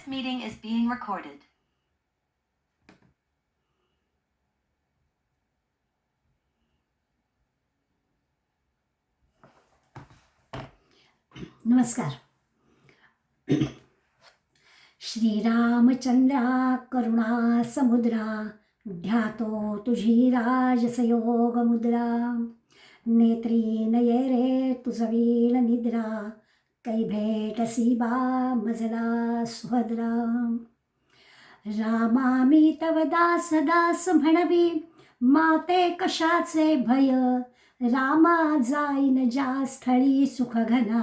This meeting is being recorded. नमस्कार. श्रीरामचंद्रा करुणा समुद्रा, ध्यातो तुझी राजसयोग मुद्रा. नेत्री नये रे तुझवील निद्रा, कै भेटसी बा मजला सुभद्रा. रामा मी तव दास दास म्हणवी, माते कशाचे भय. रामा जाईन ज्या स्थळी सुख घना,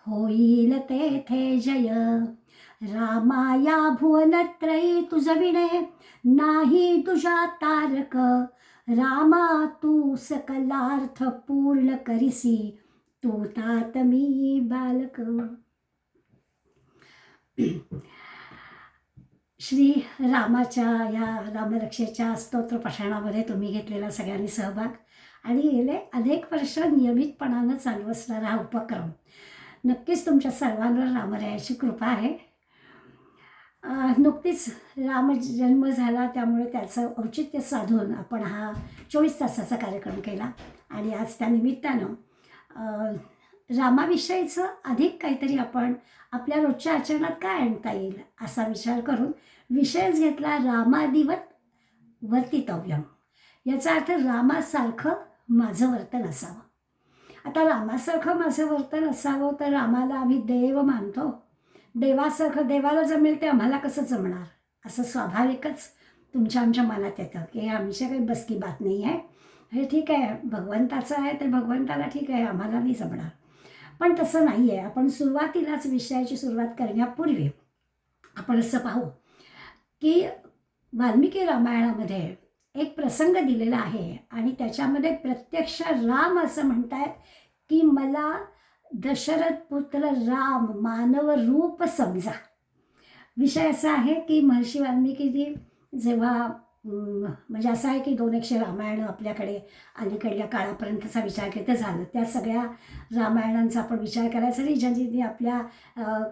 होईल तेथे जय. रामा या भुवनत्रयी तुझविणे, नाही तुझा तारक. रामा तू सकलार्थ पूर्ण करिसी, तू तात मी बालक. श्री रामाच्या या रामरक्षेच्या स्तोत्र पठणामध्ये तुम्ही घेतलेला सगळ्यांनी सहभाग आणि गेले अनेक वर्ष नियमितपणानं चालू असणारा हा उपक्रम, नक्कीच तुमच्या सर्वांवर रामरायाची कृपा आहे. नुकतीच रामजन्म झाला, त्यामुळे त्याचं औचित्य साधून आपण हा 24 तासाचा कार्यक्रम केला आणि आज त्या निमित्तानं रामाविषयीचं अधिक काहीतरी आपण आपल्या रोजच्या आचरणात काय आणता येईल असा विचार करून विषयच घेतला रामादिवत वर्तितव्यम. याचा अर्थ रामासारखं माझं वर्तन असावं. आता रामासारखं माझं वर्तन असावं तर रामाला आम्ही देव मानतो. देवासारखं देवाला जमेल ते आम्हाला कसं जमणार असं स्वाभाविकच तुमच्या आमच्या मनात येतं की आमच्या काही बसकी बात नाही आहे. हे ठीक आहे, भगवंताचं आहे तर भगवंताला ठीक आहे, आम्हाला नाही जमणार. पण तसं नाही आहे. आपण सुरुवातीलाच विषयाची सुरुवात करण्यापूर्वी आपण असं पाहू की वाल्मिकी रामायणामध्ये एक प्रसंग दिलेला आहे आणि त्याच्यामध्ये प्रत्यक्ष राम असं म्हणतायत की मला दशरथ पुत्र राम मानव रूप समजा. विषय असा आहे की महर्षी वाल्मिकीजी जेव्हा म्हणजे असं आहे की 200 रामायणं आपल्याकडे अलीकडल्या काळापर्यंतचा विचार केला तर झालं. त्या सगळ्या रामायणांचा आपण विचार करायसाठी ज्यांनी आपल्या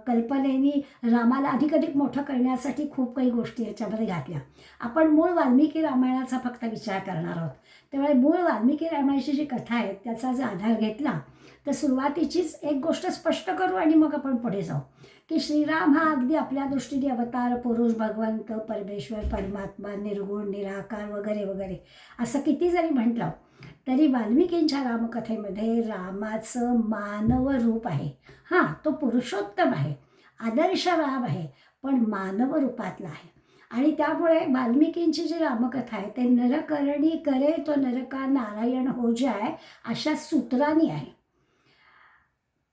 कल्पनेनी रामाला अधिक मोठं करण्यासाठी खूप काही गोष्टी याच्यामध्ये घातल्या. आपण मूळ वाल्मिकी रामायणाचा फक्त विचार करणार आहोत. त्यामुळे मूळ वाल्मिकी रामायणाची जी कथा आहे त्याचा जर आधार घेतला तर सुरुवातीचीच एक गोष्ट स्पष्ट करू आणि मग आपण पुढे जाऊ की श्रीराम हा अगदी आपल्या दृष्टीने अवतार पुरुष, भगवंत, परमेश्वर, परमात्मा, निर्गुण, निराकार वगैरे वगैरे असं किती जरी म्हटलं तरी वाल्मिकींच्या रामकथेमध्ये रामाचं मानव रूप आहे. हां, तो पुरुषोत्तम आहे, आदर्श राम आहे, पण मानव रूपातला आहे. आणि त्यामुळे वाल्मिकींची जी रामकथा आहे ते नरकरणी करे तो नरका नारायण हो जाय अशा सूत्रांनी आहे.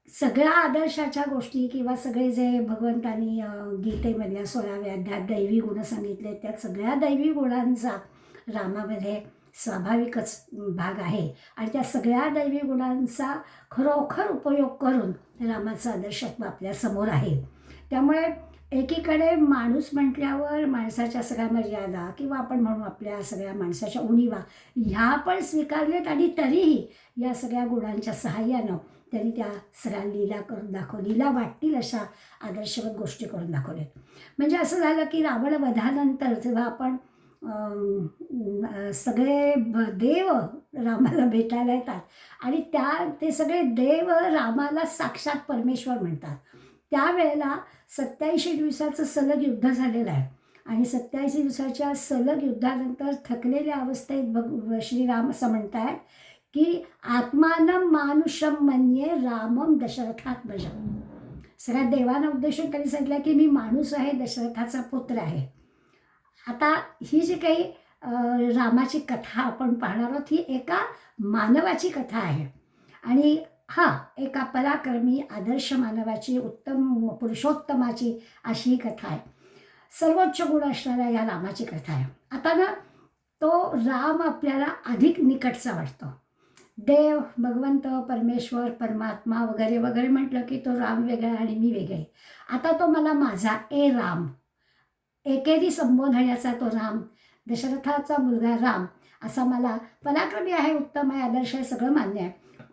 सगळ्या आदर्शाच्या गोष्टी किंवा सगळे जे भगवंतांनी गीतेमधल्या 16व्या अध्यायात दैवी गुण सांगितले त्या सगळ्या दैवी गुणांचा रामामध्ये स्वाभाविकच भाग आहे आणि त्या सगळ्या दैवी गुणांचा खरोखर उपयोग करून रामाचं आदर्शत्व आपल्यासमोर आहे. त्यामुळे एकीकडे माणूस म्हटल्यावर माणसाच्या सगळ्या मर्यादा किंवा आपण म्हणू आपल्या सगळ्या माणसाच्या उणीवा ह्या पण स्वीकारलेत आणि तरीही या सगळ्या गुणांच्या सहाय्यानं त्यांनी त्या सगळ्या लीला करून लीला वाटतील अशा आदर्शवत गोष्टी करून दाखवल्यात. म्हणजे असं झालं की रावण वधानंतर जेव्हा आपण सगळे देव रामाला भेटायला येतात आणि ते सगळे देव रामाला साक्षात परमेश्वर म्हणतात. त्यावेळेला 87 दिवसाचं सलग युद्ध झालेलं आहे आणि 87 दिवसाच्या सलग युद्धानंतर थकलेल्या अवस्थेत श्रीराम असं म्हणतात की आत्मानं मानुषम मन्ये रामम दशरथात्मजम. सगळ्या देवांना उद्देशून त्यांनी सांगितलं की मी माणूस आहे, दशरथाचा पुत्र आहे. आता ही जी काही रामाची कथा आपण पाहणार आहोत ही एका मानवाची कथा आहे आणि एका पराक्रमी आदर्श मानवाची उत्तम पुरुषोत्तमाची अशी ही कथा आहे. सर्वोच्च गुण असणाऱ्या या रामाची कथा आहे. आता ना तो राम आपल्याला अधिक निकटचा वाटतो. देव, भगवंत, परमेश्वर, परमात्मा वगैरे वगैरे म्हटलं की तो राम वेगळा आणि मी वेगळे. आता तो मला माझा राम एकेरी संबोधण्याचा तो राम, दशरथाचा मुलगा राम असा मला पराक्रमी आहे, उत्तम आहे, आदर्श आहे, सगळं मान्य आहे,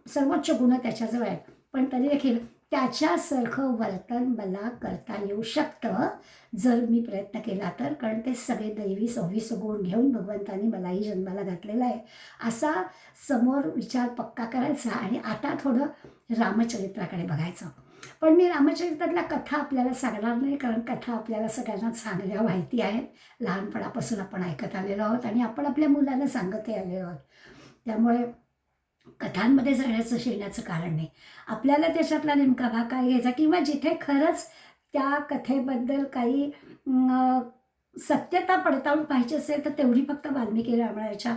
सर्वोच्च गुण त्याच्याजवळ आहे. पण तरी देखील त्याच्यासारखं वर्तन मला करता येऊ शकतं जर मी प्रयत्न केला तर. कारण ते सगळे दैवी 26 गुण घेऊन भगवंतानी मलाही जन्माला घातलेला आहे. असा समोर विचार पक्का करायचा आणि आता थोडं रामचरित्राकडे बघायचं. पण मी रामचरित्रातल्या कथा आपल्याला सांगणार नाही, कारण कथा आपल्याला सगळ्यांना चांगल्या माहिती आहेत. लहानपणापासून आपण ऐकत आलेलो आहोत आणि आपण आपल्या मुलांना सांगतही आलेलो आहोत. त्यामुळे कथांमध्ये जाण्याचं शिरण्याचं कारण नाही. आपल्याला त्याच्यातला नेमका भाग काय घ्यायचा किंवा जिथे खरंच त्या कथेबद्दल काही सत्यता पडताळून पाहिजे असेल तर तेवढी फक्त वाल्मिकी रामायणाच्या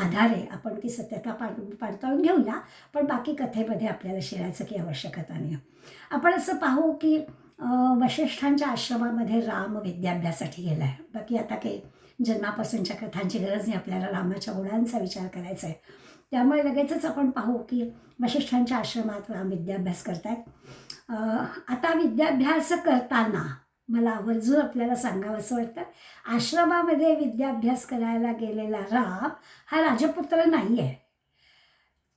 आधारे आपण ती सत्यता पडताळून घेऊया. पण बाकी कथेमध्ये आपल्याला शिरायचं की आवश्यकता नाही. आपण असं पाहू की वसिष्ठांच्या आश्रमामध्ये राम विद्याभ्यासासाठी गेला आहे. बाकी आता काही जन्मापासूनच्या कथांची गरज नाही, आपल्याला रामाच्या गुणांचा विचार करायचा आहे. त्यामुळे लगेचच आपण पाहू की वसिष्ठांच्या आश्रमात राम विद्याभ्यास करतायत. आता विद्याभ्यास करताना मला आवर्जून आपल्याला सांगावं असं वाटतं, आश्रमामध्ये विद्याभ्यास करायला गेलेला राम हा राजपुत्र नाही आहे.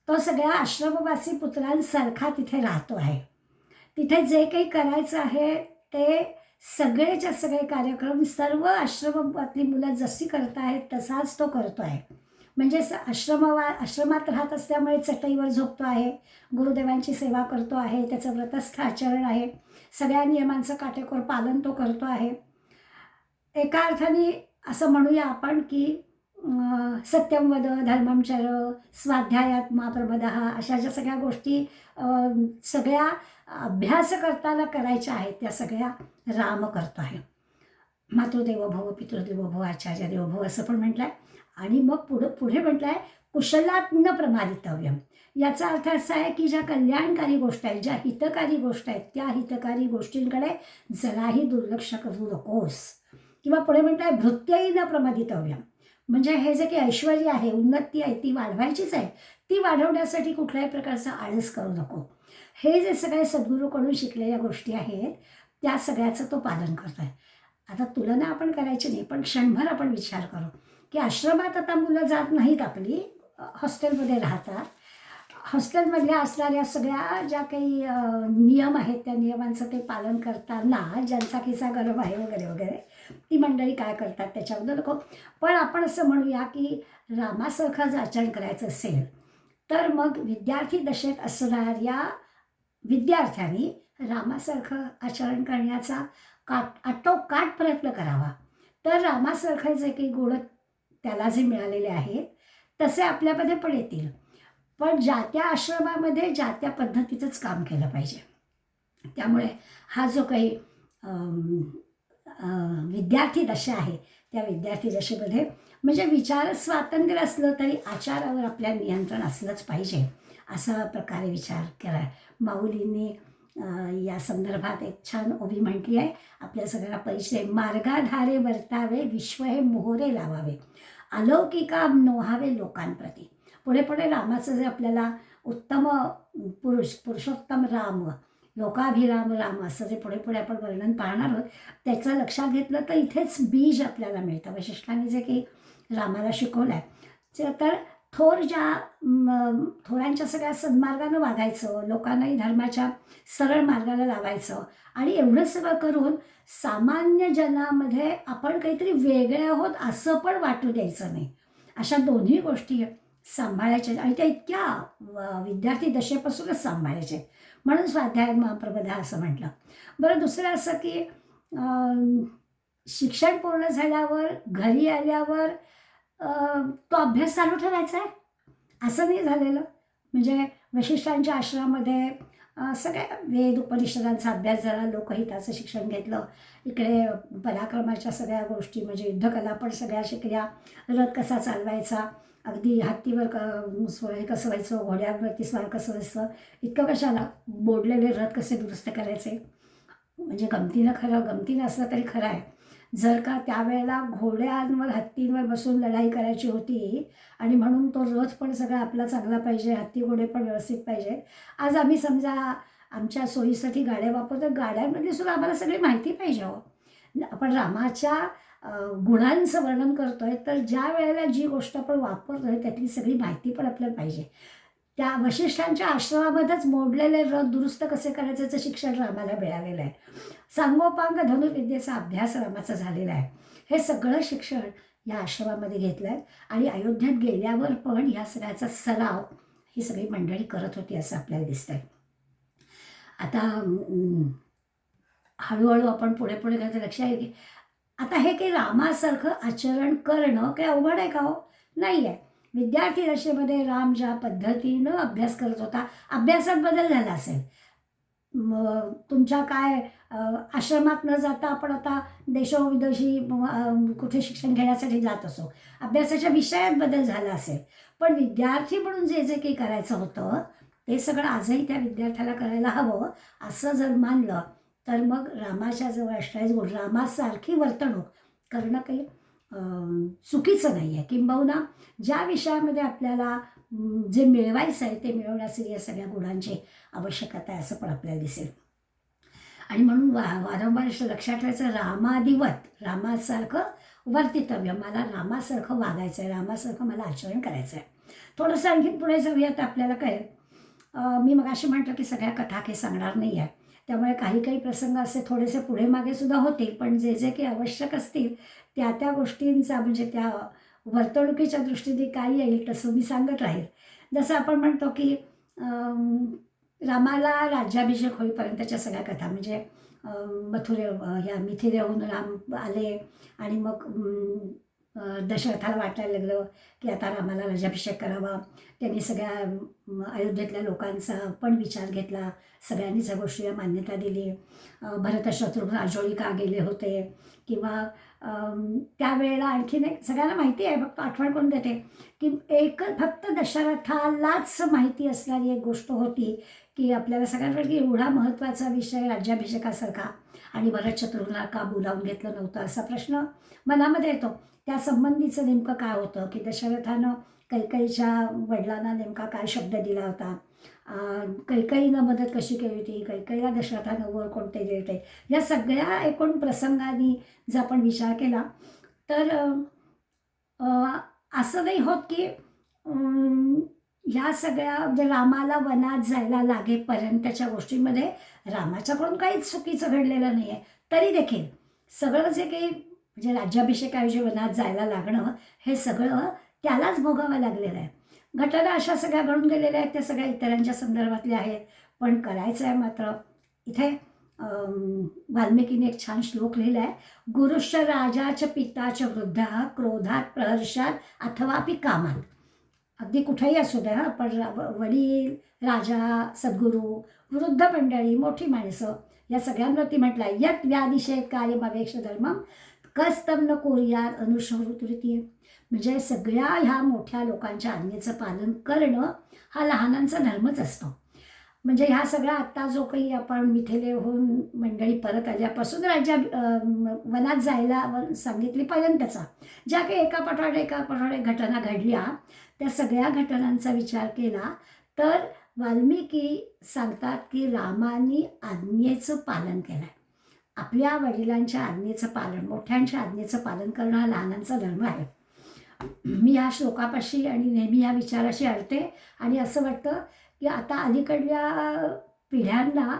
तो सगळ्या आश्रमवासी पुत्रांसारखा तिथे राहतो आहे. तिथे जे काही करायचं आहे ते सगळेच्या सगळे कार्यक्रम सर्व आश्रमातली मुलं जशी करत आहेत तसाच तो करतो आहे. म्हणजे आश्रमात राहत असल्यामुळे चटईवर झोपतो आहे, गुरुदेवांची सेवा करतो आहे, त्याचं व्रतस्थ आचरण आहे, सगळ्या नियमांचं काटेकोर पालन तो करतो आहे. एका अर्थाने असं म्हणूया आपण की सत्यम वद धर्मम चर स्वाध्यायात मा प्रमदः अशा ज्या सगळ्या गोष्टी सगळ्या अभ्यास करताना करायच्या आहेत त्या सगळ्या राम करतो आहे. मातृदेवो भव, पितृदेवो भव, आचार्य देवो भव असं पण म्हटलं आहे. आणि मग पुढे म्हटलं आहे कुशलात न प्रमादितव्यम. याचा अर्थ असा आहे की ज्या कल्याणकारी गोष्टी आहेत, ज्या हितकारी गोष्टी आहेत, त्या हितकारी गोष्टींकडे जराही दुर्लक्ष करू नकोस. किंवा पुढे म्हटलं आहे भृत्यही न प्रमादितव्यम. म्हणजे हे जे काही ऐश्वर्य आहे, उन्नती आहे, ती वाढवायचीच आहे. ती वाढवण्यासाठी कुठल्याही प्रकारचा आळस करू नको. हे जे सगळे सद्गुरूकडून शिकलेल्या गोष्टी आहेत त्या सगळ्याचं तो पालन करतो आहे. आता तुलना आपण करायची नाही, पण क्षणभर आपण विचार करू की आश्रमात आता मुलं जात नाहीत, आपली हॉस्टेलमध्ये राहतात. हॉस्टेलमधल्या असणाऱ्या सगळ्या ज्या काही नियम आहेत त्या नियमांचं ते पालन करताना ज्यांचा किस्सा गरम आहे वगैरे वगैरे ती मंडळी काय करतात त्याच्याबद्दल नको. पण आपण असं म्हणूया की रामासारखं जर आचरण करायचं असेल तर मग विद्यार्थी दशेत असणाऱ्या विद्यार्थ्यांनी रामासारखं आचरण करण्याचा आटोकाट प्रयत्न करावा. तर रामासारखे जे काही गुण त्याला जे मिळालेले आहेत तसे आपल्यामध्ये पण येतील. पण ज्या त्या आश्रमामध्ये ज्या त्या पद्धतीचंच काम केलं पाहिजे. त्यामुळे हा जो काही विद्यार्थी दशा आहे त्या विद्यार्थी दशेमध्ये म्हणजे विचार स्वातंत्र्य असलं तरी आचारावर आपल्या नियंत्रण असलंच पाहिजे असा प्रकारे विचार केला. माऊलींनी या संदर्भात एक छान ओवी म्हटली आहे, आपल्या सगळ्यांना परिचय. मार्गाधारे वर्तावे, विश्व हे मोहरे लावावे, अलौकिका नोहावे लोकांप्रती. पुढे पुढे रामाचं जे आपल्याला उत्तम पुरुषोत्तम राम, लोकाभिराम राम असं जे पुढे पुढे आपण वर्णन पाहणार आहोत त्याचं लक्षात घेतलं तर इथेच बीज आपल्याला मिळतं. वसिष्ठांनी जे काही रामाला शिकवलं आहे तर थोरांच्या सगळ्या सन्मार्गानं वागायचं, लोकांनाही धर्माच्या सरळ मार्गाला लावायचं आणि एवढं सगळं करून सामान्य जनामध्ये आपण काहीतरी वेगळे आहोत असं पण वाटू द्यायचं नाही. अशा दोन्ही गोष्टी सांभाळायच्या आणि त्या इतक्या विद्यार्थी दशेपासूनच सांभाळायचे. म्हणून स्वाध्याय महाप्रबोधा असं म्हटलं. बरं, दुसरं असं की शिक्षण पूर्ण झाल्यावर घरी आल्यावर तो अभ्यास चालू ठेवायचा आहे असं नाही झालेलं. म्हणजे वसिष्ठांच्या आश्रमामध्ये सगळ्या वेद उपनिषदांचा अभ्यास झाला, लोकहिताचं शिक्षण घेतलं, इकडे पराक्रमाच्या सगळ्या गोष्टी म्हणजे युद्धकला पण सगळ्या शिकल्या, रथ कसा चालवायचा, अगदी हत्तीवर हे कसं व्हायचं, घोड्यावरती स्वार कसं व्हायचं, इतकं कशाला मोडलेले रथ कसे दुरुस्त करायचे. म्हणजे गमतीनं असलं तरी खरं आहे. जर का त्यावेळेला घोड्यांवर हत्तींवर बसून लढाई करायची होती आणि म्हणून तो रथ पण सगळा आपला चांगला पाहिजे, हत्ती घोडे पण व्यवस्थित पाहिजे. आज आम्ही समजा आमच्या सोयीसाठी गाड्या वापरतो, गाड्यांमधली सुद्धा आम्हाला सगळी माहिती पाहिजे. हो, आपण रामाच्या गुणांचं वर्णन करतोय तर ज्या वेळेला जी गोष्ट आपण वापरतोय त्यातली सगळी माहिती पण आपल्याला पाहिजे. त्या वशिष्ठांच्या आश्रमामध्येच मोडलेले रथ दुरुस्त कसे करायचं शिक्षण रामाला मिळालेलं आहे. सांगोपांग धनुर्विद्येचा अभ्यास रामाचा झालेला आहे. हे सगळं शिक्षण या आश्रमामध्ये घेतलं आहे आणि अयोध्येत गेल्यावर पण ह्या सगळ्याचा सराव ही सगळी मंडळी करत होती असं आपल्याला दिसतंय. आता हळूहळू आपण पुढे पुढे घ्यायचं लक्ष आहे की आता हे काही रामासारखं आचरण करणं काही अवघड आहे का हो? नाही आहे. विद्यार्थी दशेमध्ये राम ज्या पद्धतीनं अभ्यास करत होता, अभ्यासात बदल झाला असेल. तुमच्या काय आश्रमात न जाता आपण आता देशोविदेशी कुठे शिक्षण घेण्यासाठी जात असो, अभ्यासाच्या विषयात बदल झाला असेल. पण विद्यार्थी म्हणून जे जे काही करायचं होतं ते सगळं आजही त्या विद्यार्थ्याला करायला हवं असं जर मानलं तर मग रामाच्या जवळ अष्टाईस गुण, रामासारखी वर्तणूक करणं काही चुकीचं नाही आहे. किंबहुना ज्या विषयामध्ये आपल्याला जे मिळवायचं आहे ते मिळवण्यासाठी या सगळ्या गुणांची आवश्यकता आहे असं पण आपल्याला दिसेल. आणि म्हणून वारंवार लक्षात ठेवायचं, रामादिवत, रामासारखं वर्तितव्य, मला रामासारखं वागायचं आहे, रामासारखं मला आचरण करायचं आहे. थोडंसं आणखीन पुढे जाऊयात आपल्याला काय, मी मगाशी म्हटलं की सगळ्या कथा काही सांगणार नाही आहे, त्यामुळे काही काही प्रसंग असे थोडेसे पुढे मागे सुद्धा होतील, पण जे जे काही आवश्यक असतील त्या त्या गोष्टींचा म्हणजे त्या वर्तणुकीच्या दृष्टीने काय येईल तसं मी सांगत राहील. जसं आपण म्हणतो की रामाला राज्याभिषेक होईपर्यंतच्या सगळ्या कथा म्हणजे ह्या मिथिलेहून राम आले आणि मग दशरथाला वाटायला लागलं की आता रामाला राज्याभिषेक करावा. त्यांनी सगळ्या अयोध्येतल्या लोकांचा पण विचार घेतला, सगळ्यांनीच या गोष्टीला मान्यता दिली. भरत शत्रुघ्न आजोळी का गेले होते किंवा त्यावेळेला आणखीन एक सगळ्यांना माहिती आहे, फक्त आठवण करून देते की फक्त दशरथालाच माहिती असणारी एक गोष्ट होती की आपल्याला सगळ्यांना की एवढा महत्त्वाचा विषय राज्याभिषेकासारखा आणि भरत शत्रुघ्नाला का बोलावून घेतलं नव्हतं असा प्रश्न मनामध्ये येतो. त्या संबंधीचं नेमकं काय होतं की दशरथानं कैकेयीच्या वडिलांना नेमका काय शब्द दिला होता, कैकेयीनं मदत कशी केली होती, कैकेयीला दशरथानं वर कोणते दिले होते, या सगळ्या एकूण प्रसंगांनी जर आपण विचार केला तर असं नाही होत की ह्या सगळ्या म्हणजे रामाला वनात जायला लागेपर्यंतच्या गोष्टींमध्ये रामाच्याकडून काहीच चुकीचं घडलेलं नाही आहे. तरी देखील सगळं जे काही म्हणजे राज्याभिषेकाऐवजी वनात जायला लागणं हे सगळं त्यालाच भोगावं लागलेलं आहे. घटना अशा सगळ्या घडून गेलेल्या आहेत, त्या सगळ्या इतरांच्या संदर्भातल्या आहेत. पण करायचं आहे मात्र इथे वाल्मिकीने एक छान श्लोक लिहिला आहे, गुरुश्च राजाच पिताच वृद्ध क्रोधात प्रहर्षात अथवापि कामात. अगदी कुठेही असू द्या, पण वडील, राजा, सद्गुरू, वृद्ध मंडळी, मोठी माणसं या सगळ्यांवरती म्हटलं आहे, यत व्यादिशेत कार्यमवेक्ष धर्मम कस्तम न कोरियात अनुसृती. म्हणजे सगळ्या ह्या मोठ्या लोकांच्या आज्ञेचं पालन करणं हा लहानांचा धर्मच असतो. म्हणजे ह्या सगळ्या आत्ता जो काही आपण मिथिलेहून मंडळी परत आल्यापासून वनात जायला सांगितली पर्यंतचा ज्या काही एका घटना घडल्या त्या सगळ्या घटनांचा विचार केला तर वाल्मिकी सांगतात की रामाने आज्ञेचं पालन केलं आहे. आपल्या वडिलांच्या आज्ञेचं पालन, मोठ्यांच्या आज्ञेचं पालन करणं हा लहानांचा धर्म आहे. मी ह्या श्लोकापाशी आणि नेहमी ह्या विचाराशी अडते आणि असं वाटतं की आता अलीकडल्या पिढ्यांना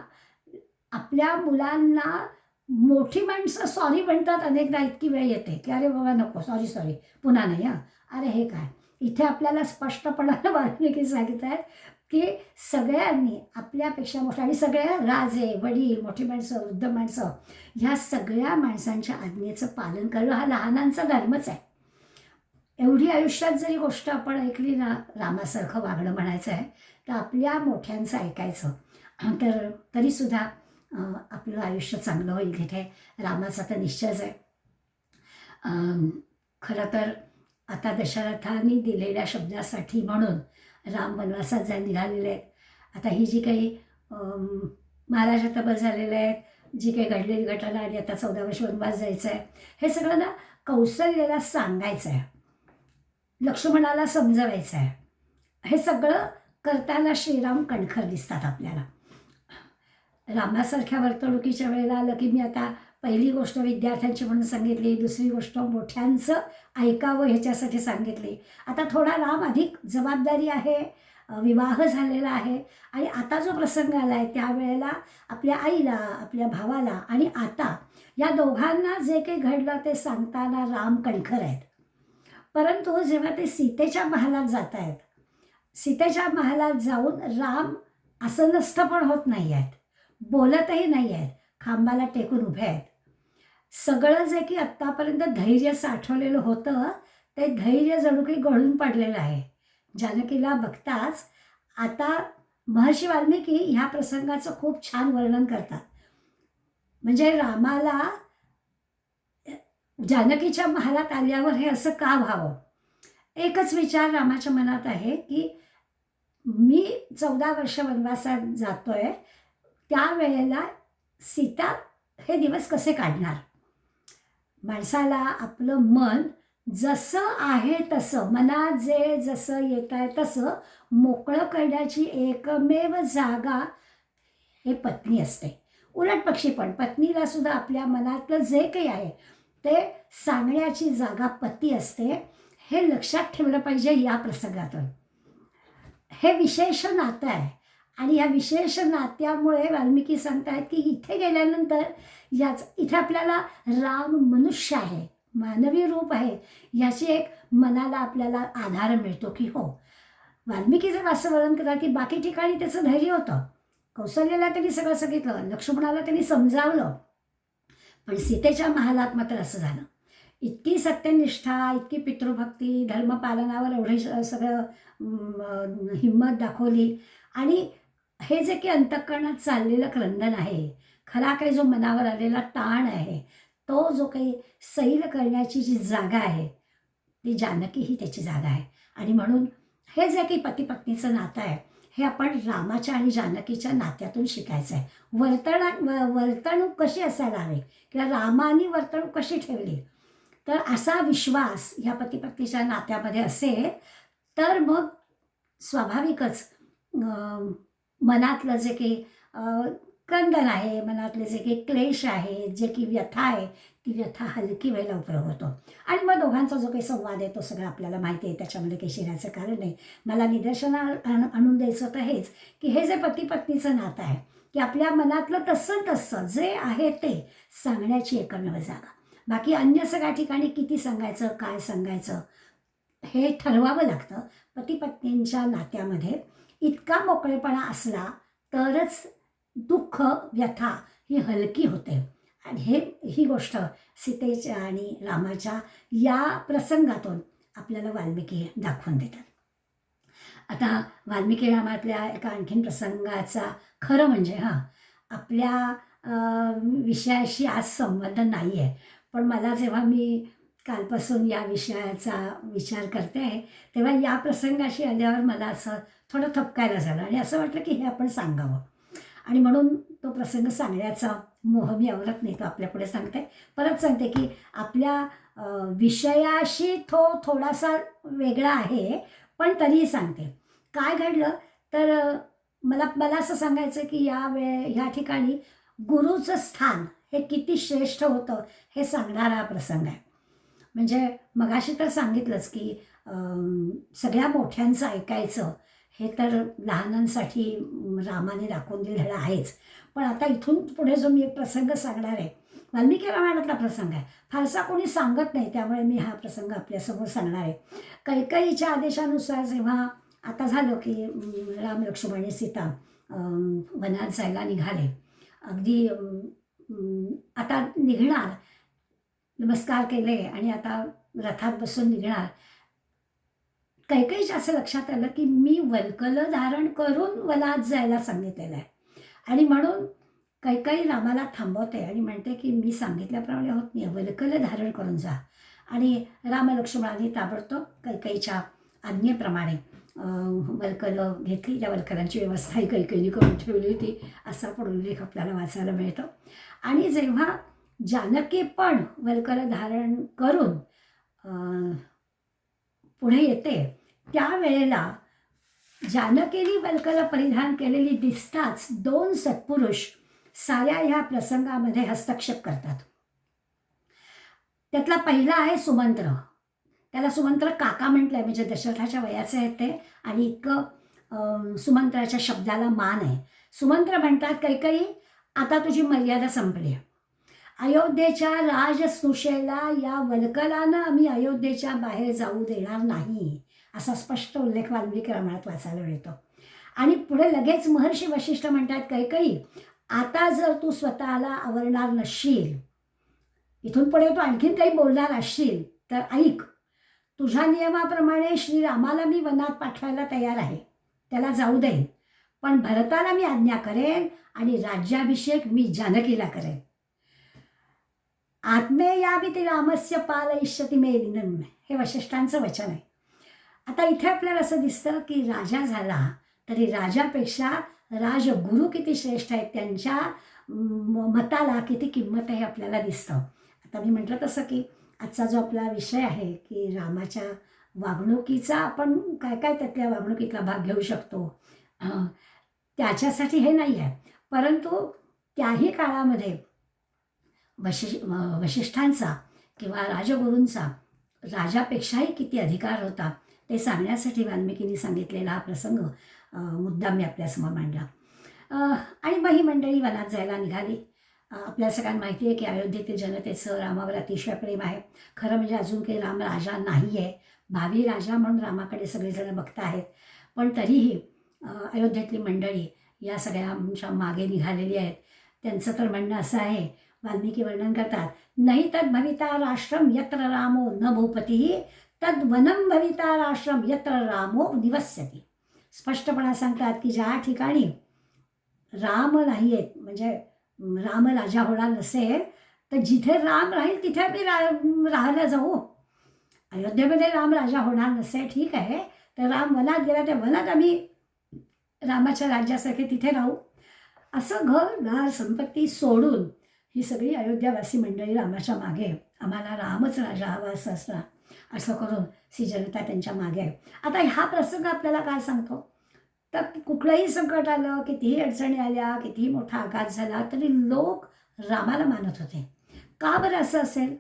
आपल्या मुलांना मोठी माणसं सॉरी म्हणतात अनेकदा, इतकी वेळ येते की अरे बाबा नको, सॉरी पुन्हा नाही. अरे हे काय, इथे आपल्याला स्पष्टपणानं वाल्मिकी सांगित आहेत की सगळ्यांनी आपल्यापेक्षा मोठ्या आणि सगळ्या राजे, वडील, मोठी माणसं, वृद्ध माणसं ह्या सगळ्या माणसांच्या आज्ञेचं पालन करणं हा लहानांचा धर्मच आहे. एवढी आयुष्यात जरी गोष्ट आपण ऐकली ना, रामासारखं वागणं म्हणायचं आहे तर आपल्या मोठ्यांचं ऐकायचं, तर तरीसुद्धा आपलं आयुष्य चांगलं होईल. तिथे रामाचा तर निश्चयच आहे. खरं तर आता दशरथांनी दिलेल्या शब्दासाठी म्हणून राम वनवासात निघालेले आहेत. आता ही जी काही महाराज तपस झालेले आहेत, जी काही घडलेली घटना आणि आता 14 वर्ष वनवास जायचं आहे, हे सगळं ना कौशल्याला सांगायचं आहे, लक्ष्मणाला समजवायचं आहे. हे सगळं करताना श्रीराम कणखर दिसतात आपल्याला. रामासारख्या वर्तणुकीच्या वेळेला आलं की मी आता पहिली गोष्ट विद्यार्थ्यांची म्हणून सांगितली, दुसरी गोष्ट मोठ्यांचं ऐकावं ह्याच्यासाठी सांगितली. आता थोडा राम अधिक जबाबदारी आहे विवाह झालेला आहे आणि आता जो प्रसंग आला आहे त्यावेळेला आपल्या आईला, आपल्या भावाला आणि आता या दोघांना जे काही घडलं ते सांगताना राम कणखर आहेत. परंतु जेव्हा ते सीतेच्या महालात जात आहेत, सीतेच्या महालात जाऊन राम अस्वस्थ पण होत नाही आहेत, बोलतही नाही आहेत, खांबाला टेकून उभे आहेत. सगळं जे की आत्तापर्यंत धैर्य साठवलेलं होतं ते धैर्य जणू काही गळून पडलेलं आहे. जानकीला बघताच आता महर्षी वाल्मिकी ह्या प्रसंगाचं खूप छान वर्णन करतात. म्हणजे रामाला जानकीच्या महालात आल्यावर हे असं का व्हावं? एकच विचार रामाच्या मनात आहे की मी 14 वर्ष वनवासात जातोय, त्यावेळेला सीता हे दिवस कसे काढणार? माणसाला आपलं मन जसं आहे तसं, मनात जे जसं येत आहे तसं मोकळं करण्याची एकमेव जागा हे पत्नी असते. उलट पक्षी पण पत्नीला सुद्धा आपल्या मनातलं जे काही आहे ते सांगण्याची जागा पती असते. हे लक्षात ठेवलं पाहिजे या प्रसंगातून. हे विशेष नातं आहे आणि या विशेष नात्यामुळे वाल्मिकी सांगतायत की इथे गेल्यानंतर इथे आपल्याला राम मनुष्य आहे, मानवी रूप आहे, याची एक मनाला आपल्याला आधार मिळतो की हो. वाल्मिकी जर असं वर्णन करतात की बाकी ठिकाणी त्याचं धैर्य होतं, कौशल्याला त्यांनी सगळं सांगितलं, लक्ष्मणाला त्यांनी समजावलं, पण सीतेच्या महालात मात्र असं झालं. इतकी सत्यनिष्ठा, इतकी पितृभक्ती, धर्मपालनावर एवढे सगळं हिंमत दाखवली आणि हे जे की अंतःकरणात चाललेलं क्रंदन आहे, खरा काही जो मनावर आलेला ताण आहे, तो जो काही सैल करण्याची जी जागा आहे ती जानकी ही त्याची जागा आहे. आणि म्हणून हे जे काही पती पत्नीचं नातं आहे हे आपण रामाच्या आणि जानकीच्या नात्यातून शिकायचं आहे. वर्तणूक कशी असायला हवी किंवा रामाने वर्तणूक कशी ठेवली, तर असा विश्वास ह्या पती पत्नीच्या नात्यामध्ये असेल तर मग स्वाभाविकच मनातलं जे काही क्रंदन आहे, मनातले जे काही क्लेश आहे, जे की व्यथा आहे, ती व्यथा हलकी व्हायला उपयोग होतो. आणि मग दोघांचा जो काही संवाद आहे तो सगळं आपल्याला माहिती आहे, त्याच्यामध्ये काही शिरायचं कारण नाही. मला निदर्शना आणून द्यायचं तर हेच की हे जे पती पत्नीचं नातं आहे की आपल्या मनातलं तसं जे आहे ते सांगण्याची एकमेव जागा. बाकी अन्य सगळ्या ठिकाणी किती सांगायचं, काय सांगायचं हे ठरवावं लागतं. पती पत्नींच्या नात्यामध्ये इतका मोकळेपणा असला तरच दुःख, व्यथा ही हलकी होते. आणि ही गोष्ट सीतेच्या आणि रामाच्या या प्रसंगातून आपल्याला वाल्मिकी दाखवून देतात. आता वाल्मिकी रामातल्या एका आणखीन प्रसंगाचा खरं म्हणजे आपल्या विषयाशी आज संबंध नाही आहे, पण मला जेव्हा मी कालपासून या विषयाचा विचार करते आहे तेव्हा या प्रसंगाशी आल्यावर मला असं थोडं थपकायला झालं आणि असं वाटलं की हे आपण सांगावं. आणि म्हणून तो प्रसंग सांगण्याचा मोह मी आवरत नाही, तो आपल्यापुढे सांगते. परत सांगते की आपल्या विषयाशी थोडासा वेगळा आहे, पण तरीही सांगते. काय घडलं तर मला असं सांगायचं की ह्या ठिकाणी गुरुचं स्थान हे किती श्रेष्ठ होतं हे सांगणारा हा प्रसंग आहे. म्हणजे मगाशी तर सांगितलंच की सगळ्या मोठ्यांचं ऐकायचं हे तर लहानांसाठी रामाने दाखवून दिलेलं आहेच. पण आता इथून पुढे जो मी एक प्रसंग सांगणार आहे वाल्मिकी रामायणातला प्रसंग आहे, फारसा कोणी सांगत नाही, त्यामुळे मी हा प्रसंग आपल्यासमोर सांगणार आहे. कैकेयीच्या आदेशानुसार जेव्हा आता झालं की राम, लक्ष्मण आणि सीता वनात जायला निघाले, अगदी आता निघणार, नमस्कार केले आणि आता रथात बसून निघणार. कैकेयीच्या असं लक्षात आलं की मी वल्कलं धारण करून वनात जायला सांगितलेलं आहे. आणि म्हणून कैकेयी रामाला थांबवते आणि म्हणते की मी सांगितल्याप्रमाणे होत नाही, वल्कलं धारण करून जा. आणि राम लक्ष्मणाने ताबडतोब कैकेयीच्या आज्ञेप्रमाणे वल्कलं घेतली. त्या वल्कलांची व्यवस्थाही कैकेयीने करून ठेवली होती असा पण उल्लेख आपल्याला वाचायला मिळतो. आणि जेव्हा जानकी पण वल्कलं धारण करून पुढे येते त्यावेळेला जानकीने वल्कलं परिधान केलेली दिसताच 2 सत्पुरुष साऱ्या ह्या प्रसंगामध्ये हस्तक्षेप करतात. त्यातला पहिला आहे सुमंत्र. त्याला सुमंत्र काका म्हटलंय, म्हणजे दशरथाच्या वयाचे आहेत ते आणि इतकं सुमंत्राच्या शब्दाला मान आहे. सुमंत्र म्हणतात कैकेयी आता तुझी मर्यादा संपली. अयोध्येच्या राजसुषेला या वल्कलानं आम्ही अयोध्येच्या बाहेर जाऊ देणार नाही, असा स्पष्ट उल्लेख वाल्मिकी रामायणात वाचायला मिळतो. आणि पुढे लगेच महर्षी वशिष्ठ म्हणतात कैकेयी आता जर तू स्वतःला आवरणार नसशील, इथून पुढे तू आणखीन काही बोलणार असशील तर ऐक, तुझ्या नियमाप्रमाणे श्रीरामाला मी वनात पाठवायला तयार आहे, त्याला जाऊ देईन, पण भरताला मी आज्ञा करेन आणि राज्याभिषेक मी जानकीला करेन. आत्मेयाविती रामस्य पालयिष्यति मे दिनम, हे वशिष्ठांचं वचन आहे. आता इथे आपल्याला असं दिसतं की राजा झाला तरी राजापेक्षा राजगुरू किती श्रेष्ठ आहेत, त्यांच्या मताला किती किंमत आहे आपल्याला दिसतं. आता मी म्हटलं तसं की आजचा जो आपला विषय आहे की रामाच्या वागणुकीचा आपण काय काय त्यातल्या वागणुकीतला भाग घेऊ शकतो, त्याच्यासाठी हे नाही आहे. परंतु त्याही काळामध्ये वशिष्ठांचा किंवा राजगुरूंचा राजापेक्षाही किती अधिकार होता ते सांगण्यासाठी वाल्मिकींनी सांगितलेला हा प्रसंग मुद्दाम मी आपल्यासमोर मांडला. आणि मग ही मंडळी वनात जायला निघाली. आपल्या सगळ्यांना माहिती आहे की अयोध्येतील जनतेचं रामावर अतिशय प्रेम आहे. खरं म्हणजे अजून काही राम राजा नाही आहे, भावी राजा म्हणून रामाकडे सगळेजण बघत आहेत. पण तरीही अयोध्येतली मंडळी या सगळ्यांच्या मागे निघालेली आहेत. त्यांचं तर म्हणणं असं आहे, वाल्मिकी वर्णन करतात, नाही तद भविता राष्ट्रम यत्र रामो न भूपती तद वनम भविता राष्ट्रम यत्र रामो निवस्यती. स्पष्टपणा सांगतात की ज्या ठिकाणी राम नाही आहेत, म्हणजे राम राजा होणार नसेल तर जिथे राम राहील तिथे आम्ही राहायला जाऊ. अयोध्येमध्ये राम राजा होणार नसेल, ठीक आहे, तर राम वनात गेला त्या वनात आम्ही रामाच्या राज्यासारखे तिथे राहू. असं घर संपत्ती सोडून ही सगळी अयोध्यावासी मंडळी रामाच्या मागे, आम्हाला रामच राजा हवा असं असणार असं करून सी जनता त्यांच्या मागे आहे. आता हा प्रसंग आपल्याला काय सांगतो तर कुठलंही संकट आलं, कितीही अडचणी आल्या, कितीही मोठा आघात झाला तरी लोक रामाला मानत होते. का बरं असं असेल?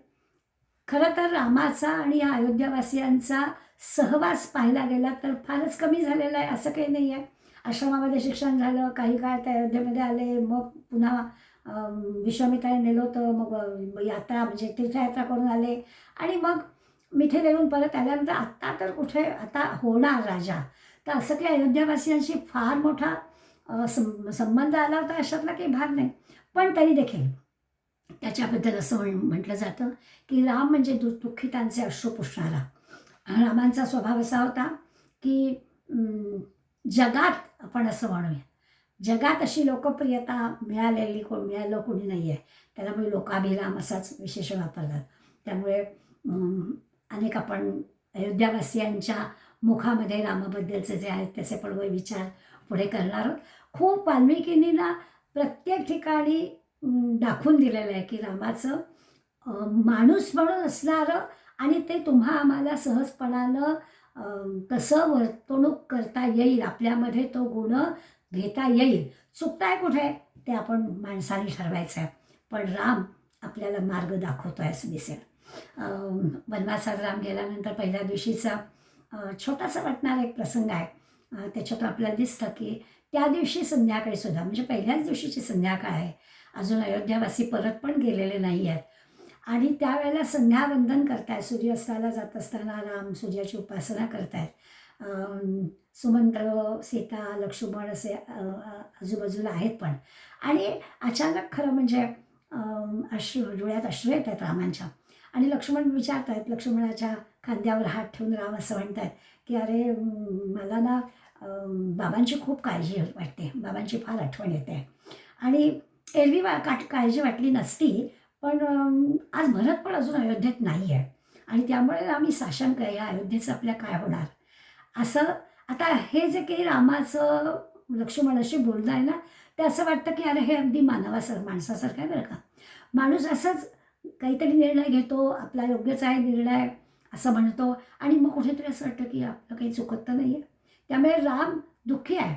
खरं तर रामाचा आणि या अयोध्यावासियांचा सहवास पाहायला गेला तर फारच कमी झालेला आहे, असं काही नाही आहे. आश्रमामध्ये शिक्षण झालं, काही काळ त्या अयोध्येमध्ये आले, मग पुन्हा विश्वामित्राने नेलं होतं, मग यात्रा म्हणजे तीर्थयात्रा करून आले आणि मग मिथिलेहून परत आल्यानंतर आत्ता तर कुठे आता होणार राजा, तर असं काही अयोध्यावासियांशी फार मोठा संबंध आला होता अशातला काही भाग नाही. पण तरी देखील त्याच्याबद्दल असं म्हटलं जातं की राम म्हणजे दुःखितांचे अश्रू पुसणारा. रामांचा स्वभाव असा होता की जगात आपण असं म्हणूया, जगात अशी लोकप्रियता मिळालं कोणी नाही आहे. त्यामुळे लोकाभिराम असाच विशेष वापरतात. त्यामुळे अनेक आपण अयोध्यावासियांच्या मुखामध्ये रामाबद्दलचे जे आहेत त्याचे पण विचार पुढे करणार आहोत. खूप वाल्मिकींनी ना प्रत्येक ठिकाणी दाखवून दिलेलं आहे की रामाचं माणूस म्हणून असणारं आणि ते तुम्हा आम्हाला सहजपणानं कसं वर्तणूक करता येईल, आपल्यामध्ये तो गुण घेता येईल. चुकताय कुठे ते आपण माणसाने ठरवायचं आहे, पण राम आपल्याला मार्ग दाखवतो आहे असं दिसेल. वनवासात राम गेल्यानंतर पहिल्या दिवशीचा छोटासा वाटणारा एक प्रसंग आहे. त्याच्यातून आपल्याला दिसतं की त्या दिवशी संध्याकाळीसुद्धा म्हणजे पहिल्याच दिवशीची संध्याकाळ आहे, अजून अयोध्यावासी परत पण गेलेले नाही आहेत आणि त्यावेळेला संध्यावंदन करतायत. सूर्यास्ताला जात असताना राम सूर्याची उपासना करतायत. सुमंत्र, सीता, लक्ष्मण असे आजूबाजूला आहेत पण. आणि अचानक खरं म्हणजे डोळ्यात अश्रू येत आहेत रामांच्या आणि लक्ष्मण विचारत आहेत, लक्ष्मणाच्या खांद्यावर हात ठेवून राम असं म्हणत आहेत की अरे मला ना बाबांची खूप काळजी वाटते, बाबांची फार आठवण येते. आणि एरवी काळजी वाटली नसती, पण आज भरत पण अजून अयोध्येत नाही आहे आणि त्यामुळे आम्ही साशंक आहे, या अयोध्येचं आपल्या काय होणार असं. आता हे जे काही रामाचं लक्ष्मणाशी बोलणं आहे ना, ते असं वाटतं की अरे हे अगदी माणसासारखं आहे बरं का. माणूस असंच काहीतरी निर्णय घेतो, आपला योग्यच आहे निर्णय असं म्हणतो आणि मग कुठेतरी असं वाटतं की आपलं काही चुकत तर नाही आहे. त्यामुळे राम दुःखी आहे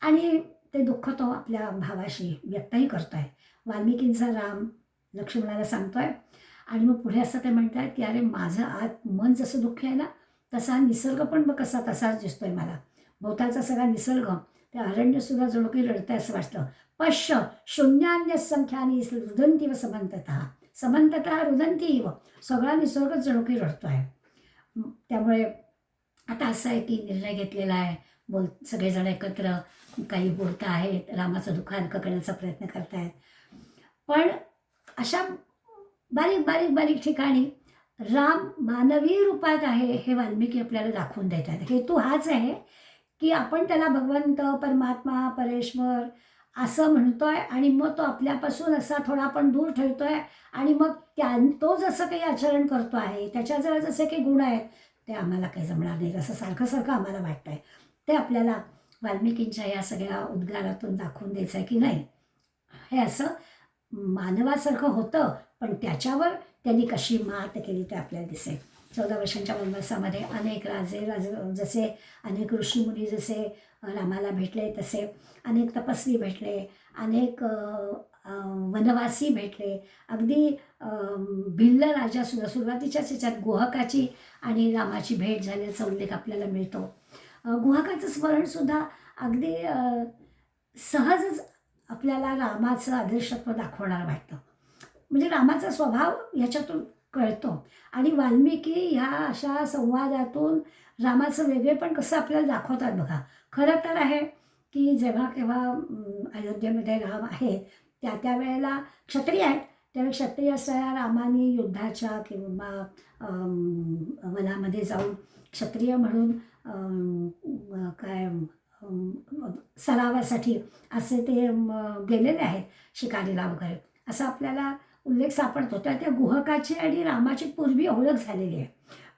आणि ते दुःख तो आपल्या भावाशी व्यक्तही करतो आहे. वाल्मिकींचा राम लक्ष्मणाला सांगतो आहे आणि मग पुढे असं ते म्हणत आहेत की अरे माझं आत मन जसं दुःखी आहे ना, तसा निसर्ग पण मग कसा तसाच दिसतो आहे मला. भोवतालचा सगळा निसर्ग, त्या अरण्यसुद्धा जणू काही रडतंय असं वाटतं. पश्य शून्यान्य संख्यानी रुदंती व समंतता, समंतता रुदंती इव, सगळा निसर्गच जणू काही रडतो आहे. त्यामुळे आता असं आहे की निर्णय घेतलेला आहे, सगळेजण एकत्र काही बोलत आहेत, रामाचं दुःख हलकं करण्याचा प्रयत्न करतायत. पण अशा बारीक बारीक बारीक ठिकाणी राम मानवी रूपात आहे हे वाल्मिकी आपल्याला दाखवून देत आहेत. हेतू हाच आहे की आपण त्याला भगवंत, परमात्मा, परेश्वर असं म्हणतोय आणि मग तो आपल्यापासून असा थोडा आपण दूर ठेवतोय आणि मग तो जसं काही आचरण करतो आहे, त्याच्याजवळ जसे काही गुण आहेत ते आम्हाला काही जमणार नाही असं सारखं सारखं आम्हाला वाटतं आहे. ते आपल्याला वाल्मिकींच्या या सगळ्या उद्गारातून दाखवून द्यायचं आहे की नाही, हे असं मानवासारखं होतं, पण त्याच्यावर त्यांनी कशी मात केली ते आपल्याला दिसेल. 14 वर्षांच्या वनवासामध्ये अनेक जसे अनेक ऋषीमुनी जसे रामाला भेटले, तसे अनेक तपस्वी भेटले, अनेक वनवासी भेटले. अगदी भिल्ल राजासुद्धा सुरुवातीच्याच ह्याच्यात गुहकाची आणि रामाची भेट झाल्याचा उल्लेख आपल्याला मिळतो. गुहकाचं स्मरणसुद्धा अगदी सहजच आपल्याला रामाचं आदर्शत्व दाखवणार वाटतं. म्हणजे रामाचा स्वभाव ह्याच्यातून कळतो आणि वाल्मिकी ह्या अशा संवादातून रामाचं वेगळेपण कसं आपल्याला दाखवतात बघा. खरं तर आहे की जेव्हा केव्हा अयोध्येमध्ये राम आहेत त्या वेळेला क्षत्रिय आहेत, त्यावेळी क्षत्रिय असणाऱ्या रामाने युद्धाच्या किंवा वनामध्ये जाऊन क्षत्रिय म्हणून सरावासाठी असे ते गेलेले आहेत शिकारीला वगैरे, असा आपल्याला उल्लेख सापडतो. तर त्या गुहकाची आणि रामाची पूर्वी ओळख झालेली आहे.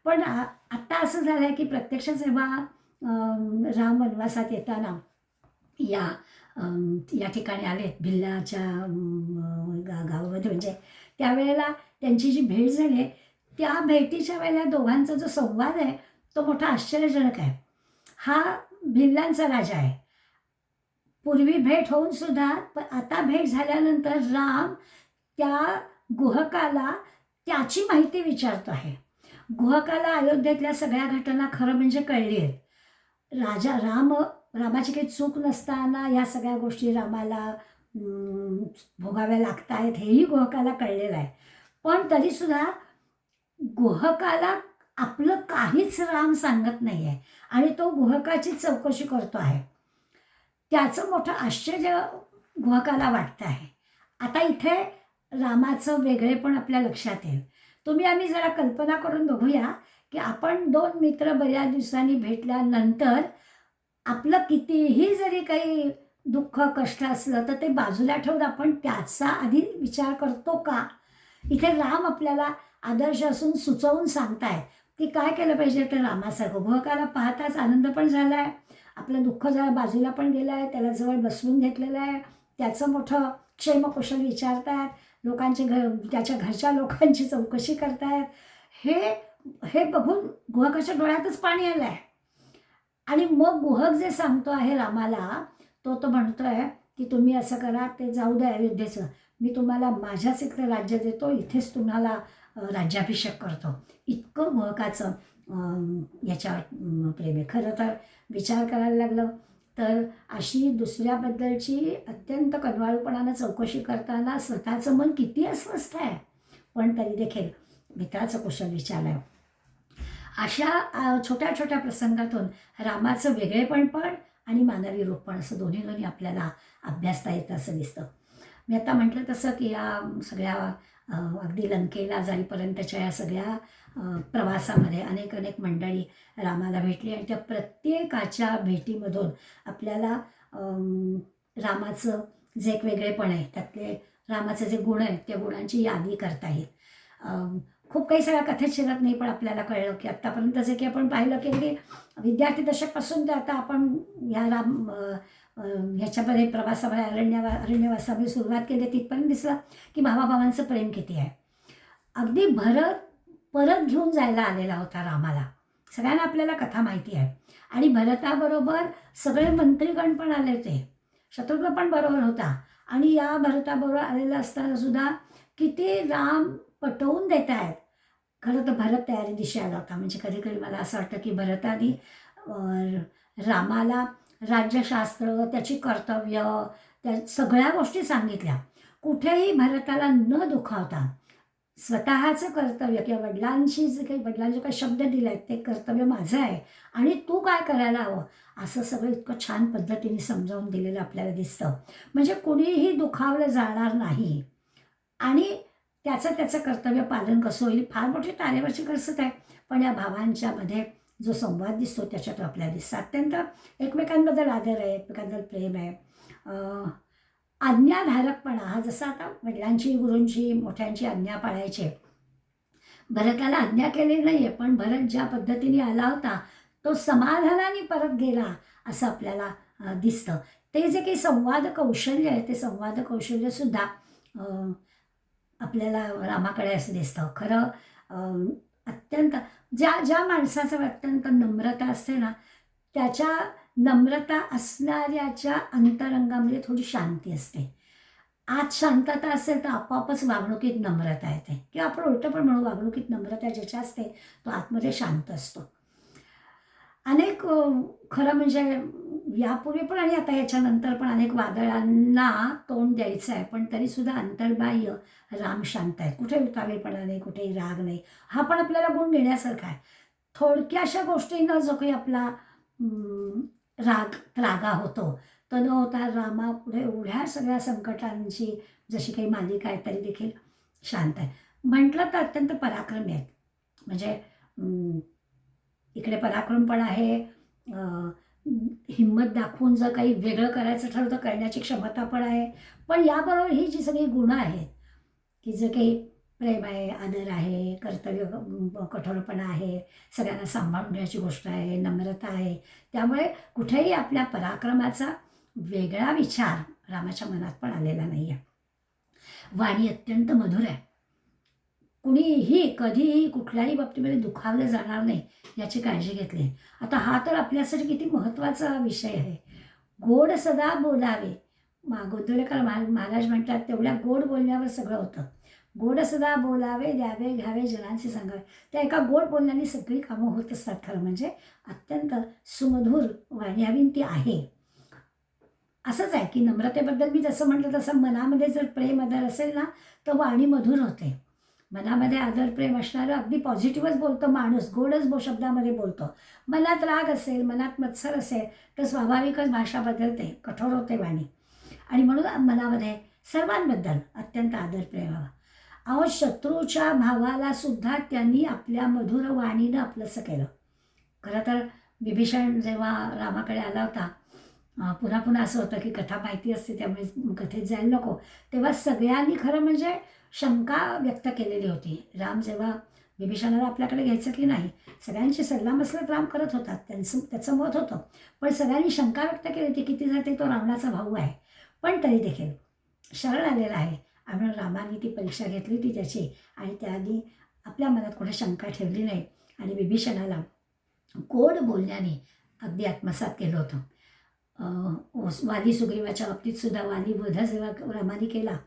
पण आत्ता असं झालं आहे की प्रत्यक्ष जेव्हा राम वनवासात येताना या ठिकाणी आलेत भिल्लाच्या गावामध्ये, म्हणजे त्यावेळेला त्यांची जी भेट झाली आहे, त्या भेटीच्या वेळेला दोघांचा जो संवाद आहे तो मोठा आश्चर्यजनक आहे. हा भिल्लांचा राजा आहे. पूर्वी भेट होऊन सुद्धा आता भेट झाल्यानंतर राम त्या गुहकाला त्याची माहिती विचारतो आहे. गुहकाला अयोध्येतल्या सगळ्या घटना खरं म्हणजे कळली आहेत. रामाची काही चूक नसताना या सगळ्या गोष्टी रामाला भोगाव्या लागत आहेत हेही गुहकाला कळलेलं आहे. पण तरीसुद्धा गुहकाला आपलं काहीच राम सांगत नाही आहे आणि तो गुहकाची चौकशी करतो आहे. त्याचं मोठं आश्चर्य गुहकाला वाटतं आहे. आता इथे रामाचं वेगळेपण आपल्या लक्षात येईल. आम्ही जरा कल्पना करून बघूया की आपण 2 मित्र बऱ्याच दिवसांनी भेटल्यानंतर आपलं कितीही जरी काही दुःख कष्ट असलं तर ते बाजूला ठेवून आपण त्याचा आधी विचार करतो का? इथे राम आपल्याला आदर्श असून सुचवून सांगतायत की काय केलं पाहिजे. तर रामासारखं गुहकाला पाहताच आनंद पण झाला आहे, आपलं दुःख जरा बाजूला पण गेलं आहे, त्याला जवळ बसवून घेतलेलं आहे, त्याचं मोठं क्षेमकुशल विचारतायत, त्याच्या घरच्या लोकांची चौकशी करतायत. हे बघून गुहकाच्या डोळ्यातच पाणी आलं आहे. आणि मग गुहक जे सांगतो आहे रामाला, तो म्हणतोय की तुम्ही असं करा, ते जाऊ द्या अयोध्येचं, मी तुम्हाला माझ्याच इकडे राज्य देतो, इथेच तुम्हाला राज्याभिषेक करतो. इतकं गुहकाचं याच्यावर प्रेम आहे. खरं तर विचार करायला लागलं तर अशी दुसऱ्याबद्दलची अत्यंत कनवाळूपणानं चौकशी करताना स्वतःचं मन किती अस्वस्थ आहे, पण तरी देखील मित्राचं कुशल विचारलं. अशा छोट्या छोट्या प्रसंगातून रामाचं वेगळेपण पण आणि मानवी रूप पण असं दोन्ही आपल्याला अभ्यासता येतं असं दिसतं. मी आता म्हटलं तसं की या सगळ्या अगदी लंकेला जाईपर्यंतच्या या सगळ्या प्रवासामध्ये अनेक मंडळी रामाला भेटली आणि त्या प्रत्येकाच्या भेटीमधून आपल्याला रामाचं जे एक वेगळेपण आहे, त्यातले रामाचे जे गुण आहेत त्या गुणांची यादी करता येईल. खूप काही सगळ्या कथेत शिरत नाही, पण आपल्याला कळलं की आत्तापर्यंत जे की आपण पाहिलं की अगदी विद्यार्थी दशकपासून ते आता आपण ह्या ह्याच्यामध्ये प्रवासामध्ये अरण्यवासामध्ये सुरुवात केली, तिथपर्यंत दिसलं की भावाभावांचं प्रेम किती आहे. अगदी भरत परत घेऊन जायला आलेला होता रामाला, सगळ्यांना आपल्याला कथा माहिती आहे. आणि भरताबरोबर सगळे मंत्रीगण पण आले होते, शत्रुघ्न पण बरोबर होता. आणि या भरताबरोबर आलेला असताना सुद्धा किती राम पटवून देत आहेत. खरं तर भरत तयारी दिशी आला होता. म्हणजे कधी कधी मला असं वाटतं की भरताने रामाला राज्यशास्त्र, त्याची कर्तव्य, त्या सगळ्या गोष्टी सांगितल्या. कुठेही भरताला न दुखावता स्वतःचं कर्तव्य किंवा वडिलांचे काही शब्द दिले आहेत, ते कर्तव्य माझं आहे आणि तू काय करायला हवं, असं सगळं इतकं छान पद्धतीने समजावून दिलेलं आपल्याला दिसतं. म्हणजे कुणीही दुखावलं जाणार नाही आणि त्याचं कर्तव्य पालन कसं होईल, फार मोठी तारेवरची कसरत आहे. पण या भावांच्यामध्ये जो संवाद दिसतो त्याच्यात आपल्याला दिसतं अत्यंत एकमेकांबद्दल आदर आहे, एकमेकांबद्दल प्रेम आहे. आज्ञाधारकपणा हा जसा आता वडिलांची, गुरूंची, मोठ्यांची आज्ञा पाळायची. भरताला आज्ञा केली नाही आहे, पण भरत ज्या पद्धतीने आला होता तो समाधानाने परत गेला असं आपल्याला दिसतं. ते जे काही संवाद कौशल्य आहे ते संवाद कौशल्यसुद्धा आपल्याला रामाकडे असं दिसतं. खरं अत्यंत ज्या ज्या माणसाचं अत्यंत नम्रता असते ना, त्याच्या नम्रता असणाऱ्याच्या अंतरंगामध्ये थोडी शांती असते. आत शांतता असेल तर आपोआपच वागणुकीत नम्रता येते किंवा आपण उलटं पण म्हणू, वागणुकीत नम्रता ज्याच्या असते तो आतमध्ये शांत असतो. अनेक खरं म्हणजे यापूर्वी पण आणि आता याच्यानंतर पण अनेक वादळांना तोंड द्यायचं आहे, पण तरीसुद्धा अंतर्बाह्य राम शांत आहे. कुठे उतावीळपणा नाही, कुठेही राग नाही. हा पण आपल्याला गुण घेण्यासारखा आहे. थोडक्याशा गोष्टींना जो काही आपला रागा होतो तो न होता रामापुढे एवढ्या सगळ्या संकटांची जशी काही मालिका आहे तरी देखील शांत आहे. म्हटलं तर अत्यंत पराक्रमी आहेत. म्हणजे इकडे पराक्रम पण आहे, हिंमत दाखवून जर काही वेगळं करायचं ठरवतं करण्याची क्षमता पण आहे. पण याबरोबर ही जी सगळी गुणं आहेत की जे काही प्रेम आहे, आदर आहे, कर्तव्य कठोरपणा आहे, सगळ्यांना सांभाळून घ्यायची गोष्ट आहे, नम्रता आहे, त्यामुळे कुठेही आपल्या पराक्रमाचा वेगळा विचार रामाच्या मनात पण आलेला नाही आहे. वाणी अत्यंत मधुर आहे. कुणीही कधीही कुठल्याही बाबतीमध्ये दुखावलं जाणार नाही याची काळजी घेतली आहे. आता हा तर आपल्यासाठी किती महत्त्वाचा विषय आहे. गोड सदा बोलावे. गोंदवलेकर महाराज म्हणतात तेवढ्या गोड बोलण्यावर सगळं होतं. गोड सदा बोलावे, द्यावे घ्यावे, जनांचे सांगावे. त्या एका गोड बोलण्याने सगळी कामं होत असतात. खरं म्हणजे अत्यंत सुमधुर वाणी हवी ती आहे. असंच आहे की नम्रतेबद्दल मी जसं म्हटलं तसं मनामध्ये जर प्रेम आदर असेल ना तर वाणी मधुर होते. मनामध्ये आदर प्रेम असणारं अगदी पॉझिटिव्हच बोलतो माणूस, गोडच शब्दामध्ये बोलतो. मनात राग असेल, मनात मत्सर असेल तर स्वाभाविकच भाषा बदलते, कठोर होते वाणी. आणि म्हणून मनामध्ये सर्वांबद्दल अत्यंत आदर प्रेम हवा. अहो शत्रूच्या भावाला सुद्धा त्यांनी आपल्या मधुर वाणीनं आपलंसं केलं. खरं तर विभीषण जेव्हा रामाकडे आला होता, पुन्हा पुन्हा असं होतं की कथा माहिती असते त्यामुळे कथेत जायला नको, तेव्हा सगळ्यांनी खरं म्हणजे शंका व्यक्त केलेली होती. राम जेव्हा विभीषणाला आपल्याकडे घ्यायचं की नाही, सगळ्यांची सल्लामसलत राम करत होता, त्याचं मत होतं. पण सगळ्यांनी शंका व्यक्त केली होती किती जाते तो रावणाचा भाऊ आहे, पण तरी देखील शरण आलेला आहे. आणि रामाने ती परीक्षा घेतली होती त्याची आणि त्याने आपल्या मनात कुठे शंका ठेवली नाही आणि विभीषणाला गोड बोलण्याने अगदी आत्मसात केलं होतं. वाली सुग्रीवाच्या बाबतीत सुद्धा वाली वध जेव्हा रामाने केला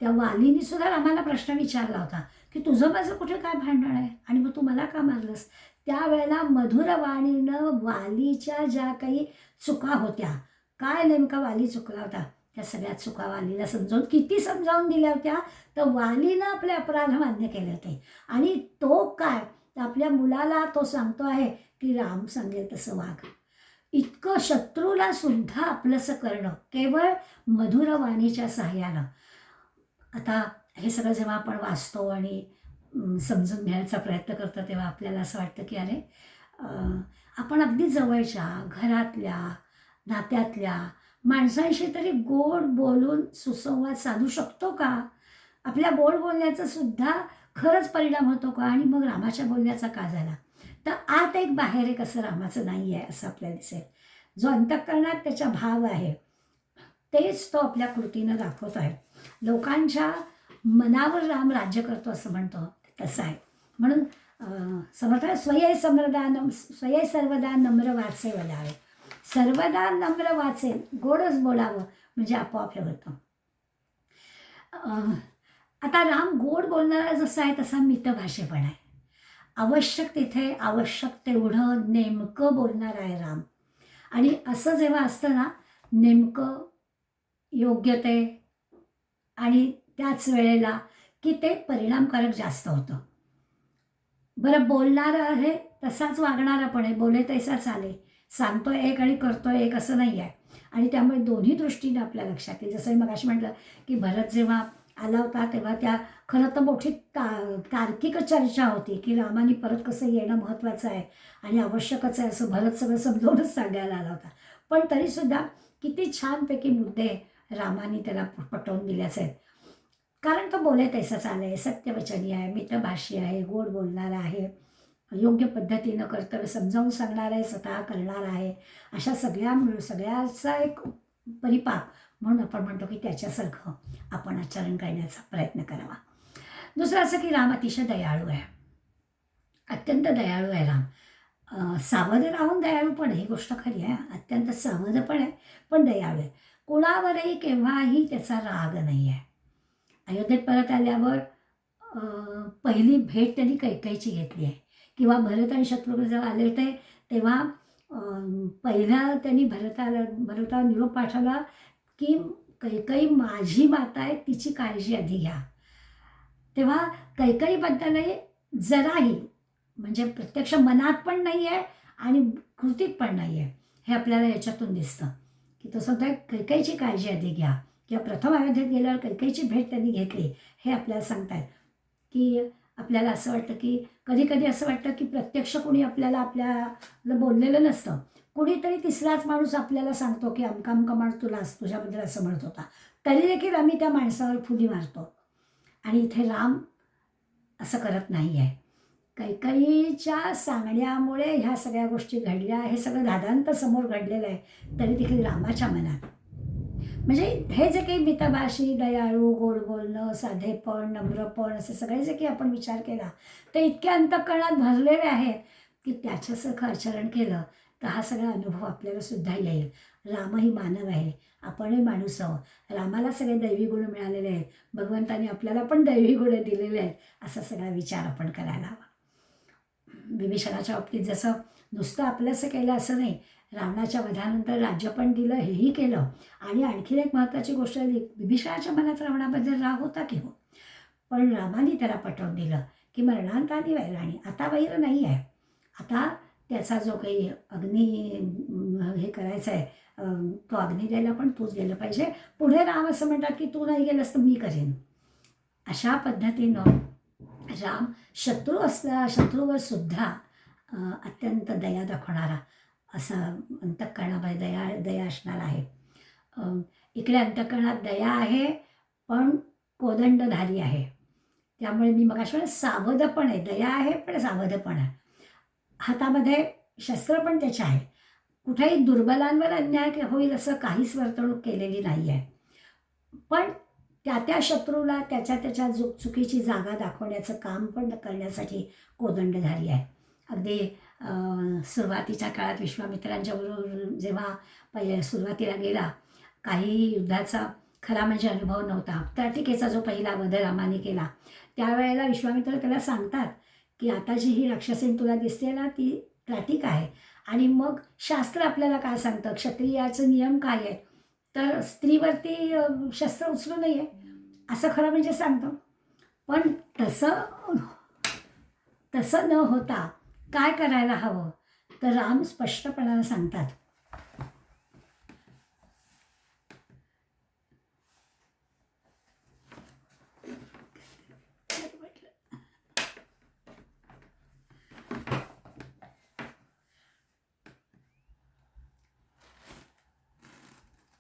त्या वालीने सुद्धा रामाला प्रश्न विचारला होता की तुझं माझं कुठे काय भांडण आहे आणि मग तू मला का मारलंस. त्यावेळेला मधुर वाणीनं वालीच्या ज्या काही चुका होत्या, काय नेमका वाली चुकला होता, त्या सगळ्या चुका वालीला किती समजावून दिल्या होत्या. तर वालीनं आपले अपराध मान्य केले होते आणि तो काय तर आपल्या मुलाला तो सांगतो आहे की राम सांगेल तसं वाग. इतकं शत्रूला सुद्धा आपलंसं करणं केवळ मधुर वाणीच्या सहाय्यानं. आता हे सगळं जेव्हा आपण वाचतो आणि समजून घ्यायचा प्रयत्न करतो तेव्हा आपल्याला असं वाटतं की अरे आपण अगदी जवळच्या घरातल्या नात्यातल्या माणसांशी तरी गोड बोलून सुसंवाद साधू शकतो का. आपल्या गोड बोलण्याचा सुद्धा खरंच परिणाम होतो का आणि मग रामाच्या बोलण्याचा का झाला. तर आत एक बाहेर एक असं रामाचं नाही आहे असं आपल्याला दिसेल. जो अंतःकरणात त्याचा भाव आहे तेच तो आपल्या कृतीनं दाखवतो आहे. लोकांच्या मनावर राम राज्य करतो असं म्हणतो तसं आहे. म्हणून समर्थ स्वये सर्वदा नम्र वाचे वदावे. सर्वदा नम्र वाचेल, गोडच बोलावं म्हणजे आपोआप हे होतं. आता राम गोड बोलणारा जसा आहे तसा मितभाषी पण आहे. आवश्यक तिथे आवश्यक तेवढं नेमकं बोलणार आहे राम. आणि असं जेव्हा असतं ना, नेमकं योग्य ते आणि त्याच वेळेला की ते परिणामकारक जास्त होतं. बरं, बोलणारा आहे तसाच वागणारा पण आहे, बोले तैसा चाले. सांगतोय एक आणि करतोय एक असं नाही आहे. आणि त्यामुळे दोन्ही दृष्टीने आपल्या लक्षात येईल. जसं मी मगाशी म्हटलं की भरत जेव्हा आला होता तेव्हा त्या खरं तर मोठी तार्किक चर्चा होती की रामाने परत कसं येणं महत्त्वाचं आहे आणि आवश्यकच आहे असं भरत सगळं समजावूनच सांगायला आला होता. पण तरीसुद्धा किती छानपैकी मुद्दे रामाने त्याला पटवून दिल्याचे आहेत. कारण तो बोले तैसाच आहे, सत्यवचनी आहे, मितभाषी आहे, गोड बोलणारा आहे, योग्य पद्धतीनं कर्तव्य समजावून सांगणार आहे, स्वतः करणार आहे. अशा सगळ्याचा एक परिपाक म्हणून आपण म्हणतो की त्याच्यासारखं आपण आचरण करण्याचा प्रयत्न करावा. दुसरं असं की राम अतिशय दयाळू आहे, अत्यंत दयाळू आहे राम. सावध राहून दयाळू पण ही गोष्ट खरी आहे. अत्यंत सावध पण आहे, पण दयाळू आहे. कुणावरही केव्हाही त्याचा राग नाही आहे. अयोध्येत परत आल्यावर पहिली भेट त्यांनी कैकेयीची घेतली आहे किंवा भरत आणि शत्रुघ्न जेव्हा आले होते तेव्हा पहिला त्यांनी भरताला निरोप पाठवला की कैकेयी माझी माता आहे, तिची काळजी आधी घ्या. तेव्हा कैकेयीबद्दलही जराही म्हणजे प्रत्यक्ष मनात पण नाही आहे आणि कृतीत पण नाही आहे. हे आपल्याला याच्यातून दिसतं की तो सांगतोय कैकेयीची काळजी आधी घ्या किंवा प्रथम अयोध्येत गेल्यावर कैकेयीची भेट त्यांनी घेतली. हे आपल्याला सांगतायत की आपल्याला असं वाटतं की कधी कधी असं वाटतं की प्रत्यक्ष कोणी आपल्याला बोललेलं नसतं, कुणीतरी तिसराच माणूस आपल्याला सांगतो की अमका अमका माणूस तुझ्याबद्दल असं म्हणत होता, तरी देखील आम्ही त्या माणसावर फुली मारतो. आणि इथे राम असं करत नाही आहे. कैकेयीच्या सांगण्यामुळे ह्या सगळ्या गोष्टी घडल्या, हे सगळं धादांत समोर घडलेलं आहे, तरी देखील रामाच्या मनात म्हणजे हे जे काही मितभाषी, दयाळू, गोड बोलणं, साधेपण, नम्रपण असे सगळे जे काही आपण विचार केला ते इतक्या अंतःकरणात भरलेले आहेत की त्याच्यासारखं आचरण केलं तर हा सगळा अनुभव आपल्याला सुद्धा येईल. रामही मानव आहे, आपणही माणूस आहोत. रामाला सगळे दैवी गुण मिळालेले आहेत, भगवंताने आपल्याला पण दैवी गुण दिलेले आहेत. असा सगळा विचार आपण करायला हवा. विभीषणाच्या बाबतीत जसं नुसतं आपलंसं केलं असं नाही, रावणाच्या वधानंतर राज्य पण दिलं, हेही केलं. आणि आणखीन एक महत्त्वाची गोष्ट विभीषणाच्या मनात रावणाबद्दल राग होता की हो, पण रामाने त्याला पटवून दिलं की मरणांतानी वैराणी, आता वैर नाही आहे. आता त्याचा जो काही हे करायचं आहे तो अग्नी द्यायला पण तूच गेलं पाहिजे. पुढे राम असं म्हणतात की तू नाही गेलंस तर मी करेन. अशा पद्धतीनं राम शत्रूवर सुद्धा अत्यंत दया दाखवणारा असा अंतःकरणामध्ये दया असणार आहे. इकडे अंतःकरणात दया आहे पण कोदंडधारी आहे. त्यामुळे मी मगाशी सावध पण आहे, दया आहे पण सावध पण आहे. हातामध्ये शस्त्र पण त्याच्या आहे. कुठेही दुर्बलांवर अन्याय होईल असं काहीच वर्तणूक केलेली नाही आहे. पण त्या शत्रूला त्याच्या चुकीची जागा दाखवण्याचं काम पण करण्यासाठी कोदंडधारी आहे. अगदी सुरुवातीच्या काळात विश्वामित्रांच्या बरोबर जेव्हा सुरुवातीला गेला, काही युद्धाचा खरा म्हणजे अनुभव नव्हता. त्राटिकेचा जो पहिला वध रामाने केला त्यावेळेला विश्वामित्र त्याला सांगतात की आता जी ही राक्षसीन तुला दिसते ना ती त्राटिक आहे. आणि मग शास्त्र आपल्याला काय सांगतं, क्षत्रियाचे नियम काय आहेत, तर स्त्रीवरती शस्त्र उचलू नये असं खरं म्हणजे सांगतं. पण तसं न होता काय करायला हवं तर राम स्पष्टपणानं सांगतात